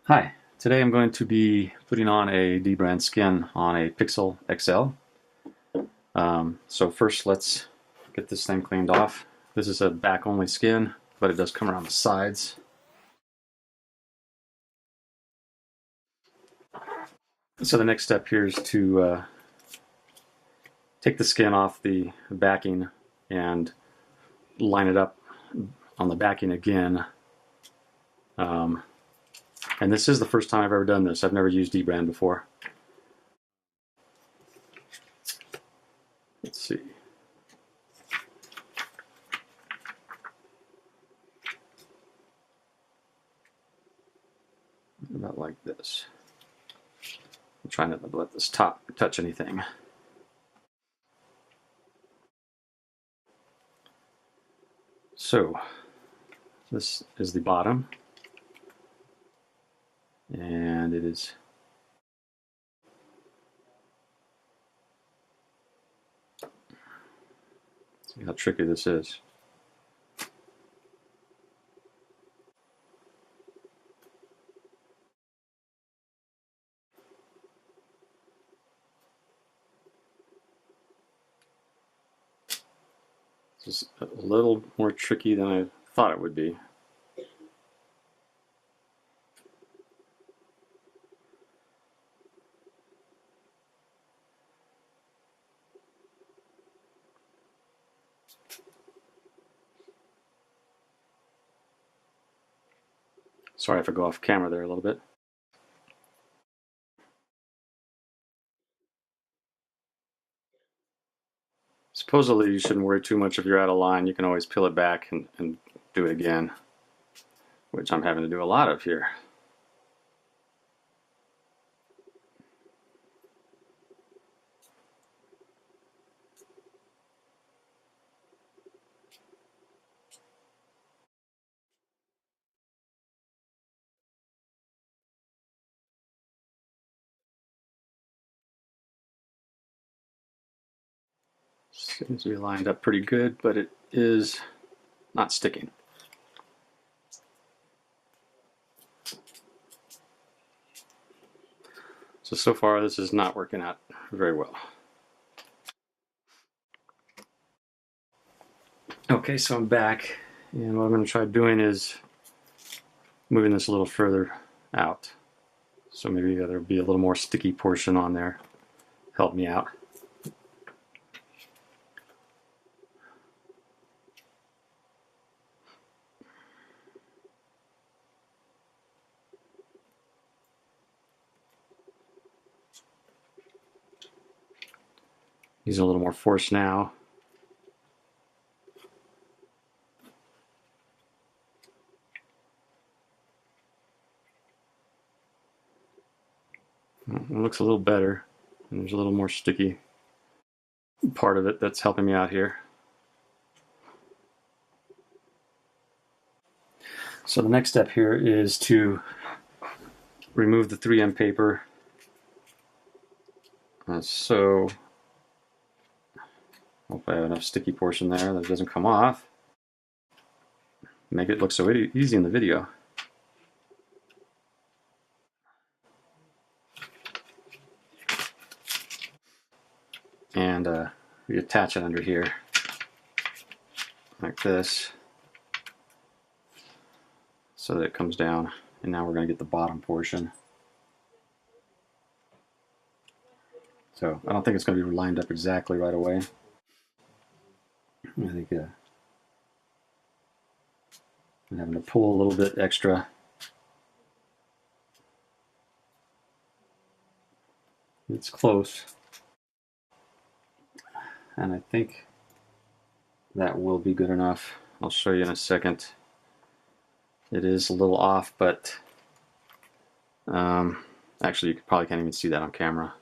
Hi, today I'm going to be putting on a dbrand skin on a Pixel XL. So first let's get this thing cleaned off. This is a back only skin, but it does come around the sides. So the next step here is to take the skin off the backing and line it up on the backing again. And this is the first time I've ever done this. I've never used dbrand before. Let's see. About like this. I'm trying not to let this top touch anything. So this is the bottom, and it is see how tricky this is. This is a little more tricky than I thought it would be. Sorry if I go off camera there a little bit. Supposedly you shouldn't worry too much if you're out of line. You can always peel it back and do it again, which I'm having to do a lot of here. Seems to be lined up pretty good, but it is not sticking. So far this is not working out very well. Okay, so I'm back, and what I'm going to try doing is moving this a little further out. So maybe there'll be a little more sticky portion on there. Help me out. Use a little more force now. It looks a little better, and there's a little more sticky part of it that's helping me out here. So the next step here is to remove the 3M paper. So hope I have enough sticky portion there that it doesn't come off. Make it look so easy in the video. And we attach it under here like this so that it comes down, and now we're going to get the bottom portion. So I don't think it's going to be lined up exactly right away. I think I'm having to pull a little bit extra. It's close, and I think that will be good enough. I'll show you in a second. It is a little off, but actually you probably can't even see that on camera.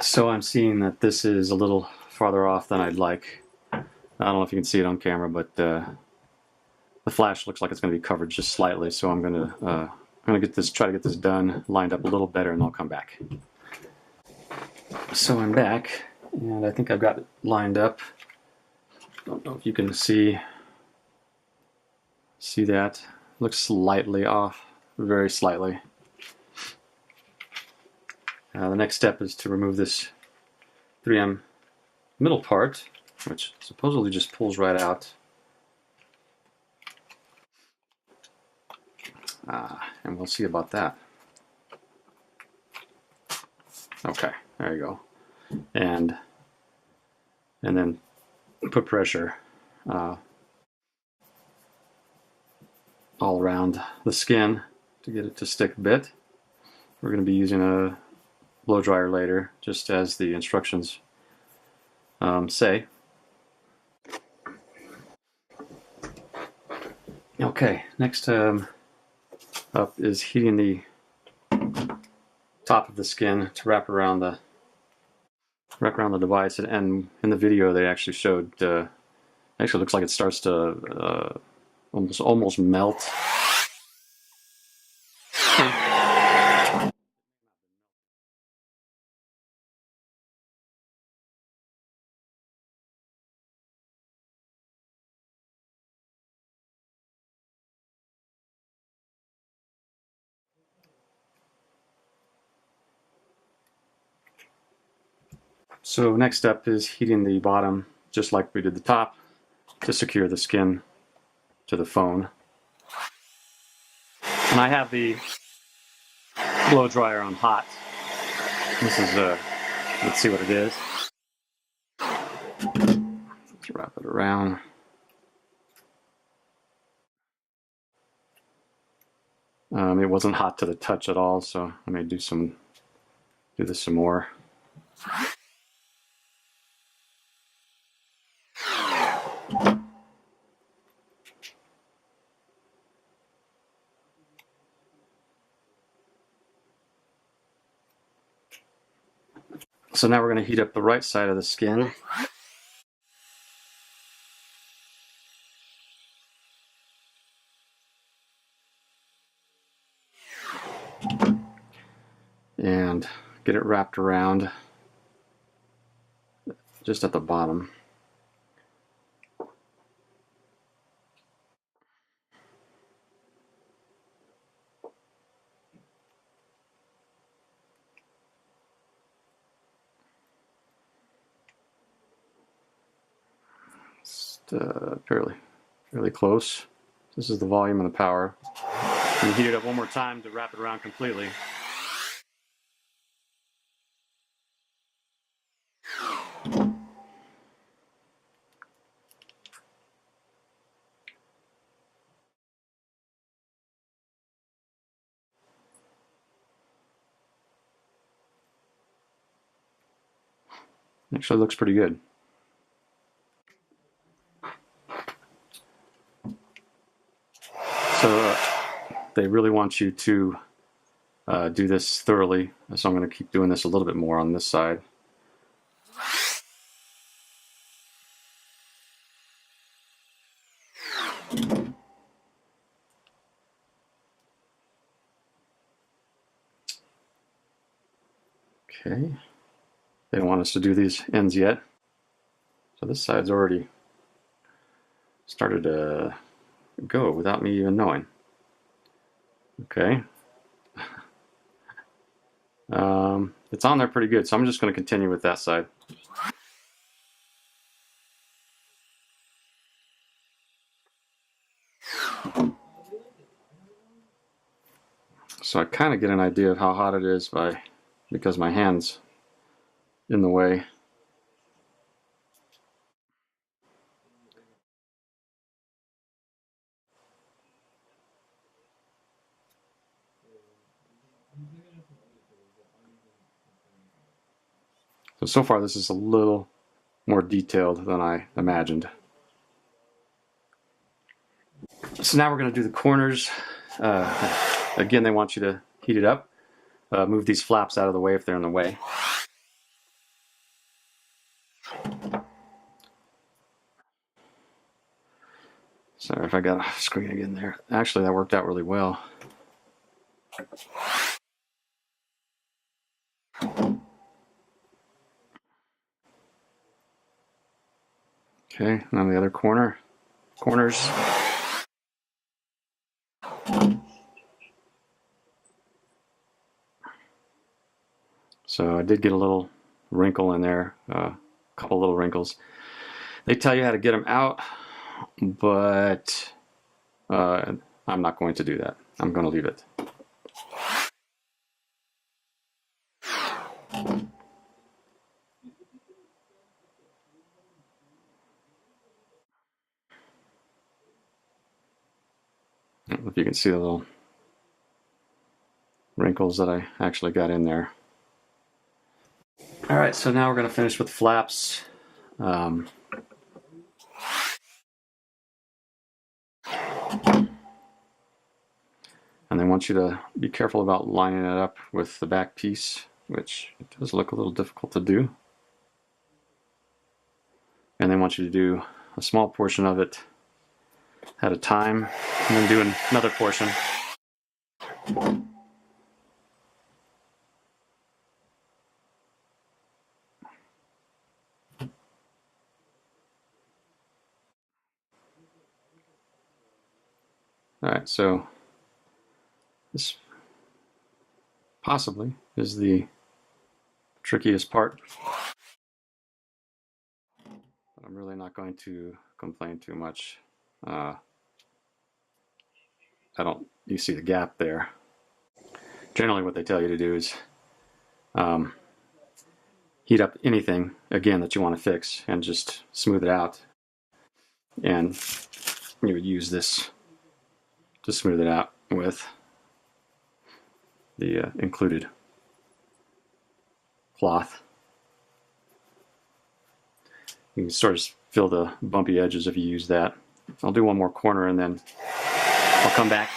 So I'm seeing that this is a little farther off than I'd like. I don't know if you can see it on camera, but the flash looks like it's going to be covered just slightly, so I'm going to try to get this done, lined up a little better, and I'll come back. So I'm back, and I think I've got it lined up. Don't know if you can see. See that? Looks slightly off, very slightly. The next step is to remove this 3M middle part, which supposedly just pulls right out. And we'll see about that. Okay, there you go. And then put pressure all around the skin to get it to stick a bit. We're going to be using a blow dryer later, just as the instructions say. Okay, next up is heating the top of the skin to wrap around the device. And in the video they actually showed actually looks like it starts to almost melt. So next step is heating the bottom, just like we did the top, to secure the skin to the phone. And I have the blow dryer on hot. This is let's see what it is. Let's wrap it around. It wasn't hot to the touch at all, so I may do this some more. So now we're going to heat up the right side of the skin. And get it wrapped around just at the bottom. Just fairly close. This is the volume and the power. And heat it up one more time to wrap it around completely. Actually looks pretty good. So they really want you to do this thoroughly, so I'm going to keep doing this a little bit more on this side. Okay, they don't want us to do these ends yet. So this side's already started to go without me even knowing. Okay. It's on there pretty good, so I'm just going to continue with that side. So I kind of get an idea of how hot it is because my hand's in the way. So far this is a little more detailed than I imagined. So now we're going to do the corners. Again, they want you to heat it up. Move these flaps out of the way if they're in the way. Sorry if I got a screen again there. Actually, that worked out really well. Okay, now the other corners. So I did get a little wrinkle in there, a couple little wrinkles. They tell you how to get them out, but I'm not going to do that. I'm going to leave it. I don't know if you can see the little wrinkles that I actually got in there. All right, so now we're going to finish with flaps. And they want you to be careful about lining it up with the back piece, which it does look a little difficult to do. And they want you to do a small portion of it at a time, and then do another portion. Alright, so this possibly is the trickiest part. But I'm really not going to complain too much. You see the gap there. Generally what they tell you to do is heat up anything, again, that you want to fix and just smooth it out. And you would use this to smooth it out with the included cloth. You can sort of fill the bumpy edges if you use that. I'll do one more corner and then I'll come back.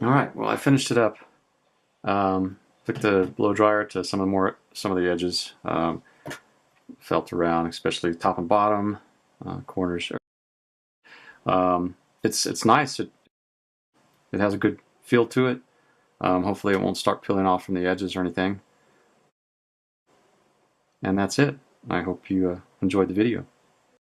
Alright, well, I finished it up. Took the blow dryer to some of the edges. Felt around, especially top and bottom, corners. It's nice. It has a good feel to it. Hopefully it won't start peeling off from the edges or anything. And that's it. I hope you enjoyed the video.